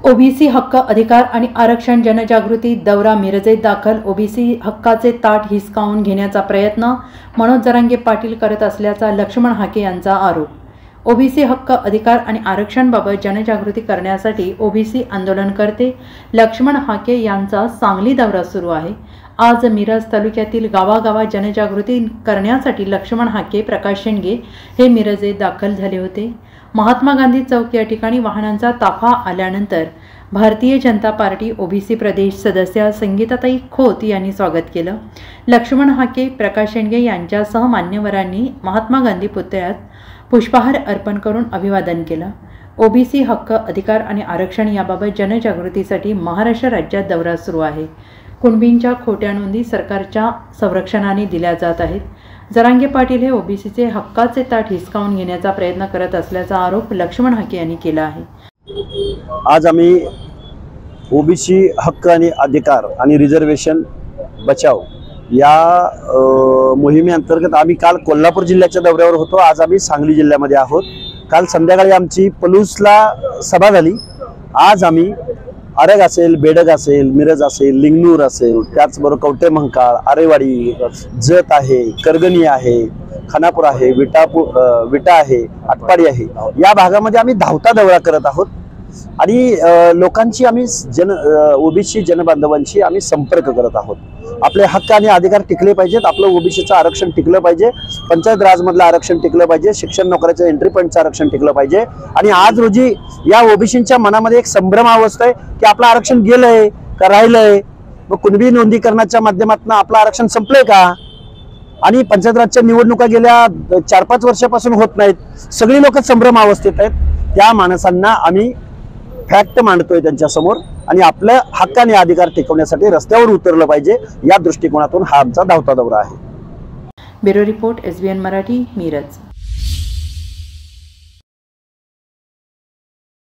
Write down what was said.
OBC हक्क अधिकार आणि आरक्षण जनजागृती दौरा मिरजेत दाखल। ओबीसी हक्काचे ताट हिसकावून घेण्याचा प्रयत्न मनोज जरांगे पाटील करत असल्याचा लक्ष्मण हाके यांचा आरोप। ओबीसी हक्क अधिकार आणि आरक्षणाबाबत जनजागृती करण्यासाठी ओबीसी आंदोलनकर्ते लक्ष्मण हाके यांचा सांगली दौरा सुरू आहे। आज मिरज तालुक्यातील गावागावात जनजागृती करण्यासाठी लक्ष्मण हाके, प्रकाश शेंडगे हे मिरजेत दाखल झाले होते। महात्मा गांधी चौक या ठिकाणी वाहनांचा ताफा आल्यानंतर भारतीय जनता पार्टी ओबीसी प्रदेश सदस्य संगीताताई खोत यांनी स्वागत केलं। लक्ष्मण हाके, प्रकाश शेंडगे यांच्यासह मान्यवरांनी महात्मा गांधी पुतळ्यात पुष्पहार अर्पण करून अभिवादन केलं। ओबीसी हक्क अधिकार आणि आरक्षण याबाबत जनजागृतीसाठी महाराष्ट्र राज्यात दौरा सुरू आहे। कुणबींच्या खोट्या नोंदी सरकारच्या संरक्षणाने दिल्या जात आहेत। जरांगे पाटील हे ओबीसीचे हक्काचे ताट हिसकावून घेण्याचा प्रयत्न करत असल्याचा आरोप लक्ष्मण हाके यांनी केला आहे। आज आम्ही ओबीसी हक्क आणि अधिकार आणि रिझर्वेशन बचाव या मोहिमेअंतर्गत आम्ही काल कोल्हापूर जिल्ह्याच्या दौऱ्यावर होतो। आज आम्ही सांगली जिल्ह्यामध्ये आहोत। काल संध्याकाळी आमची पलूसला सभा झाली। आज आम्ही आरग असेल, बेडग असेल, मिरज असेल, लिंगनूर असेल, त्याचबरोबर कवटेमंकाळ, आरेवाडी, जत आहे, करगणी आहे, खानापूर आहे, विटा आहे, आटपाडी आहे, या भागामध्ये आम्ही धावता दौरा करत आहोत आणि लोकांची आम्ही ओबीसी जनबांधवांशी आम्ही संपर्क करत आहोत। आपले हक्क आणि अधिकार टिकले पाहिजेत, आपलं ओबीसीचं आरक्षण टिकलं पाहिजे, पंचायत राजमधलं आरक्षण टिकलं पाहिजे, शिक्षण नोकऱ्याचं एंट्री पॉईंटचं आरक्षण टिकलं पाहिजे। आणि आज रोजी या ओबीसींच्या मनामध्ये एक संभ्रम अवस्था आहे की आपलं आरक्षण गेलंय का राहिलंय, मग कुणबी नोंदीकरणाच्या माध्यमातून आपलं आरक्षण संपलंय का, आणि पंचायत राजच्या निवडणुका गेल्या 4-5 वर्षापासून होत नाहीत। सगळी लोक संभ्रम अवस्थेत आहेत। त्या माणसांना आम्ही फॅक्ट मांडतोय त्यांच्या समोर आणि आपल्या हक्क आणि अधिकार टिकवण्यासाठी रस्त्यावर उतरलं पाहिजे, या दृष्टिकोनातून हा आमचा धावता दौरा आहे। Bureau report, SBN Marathi, Miraj.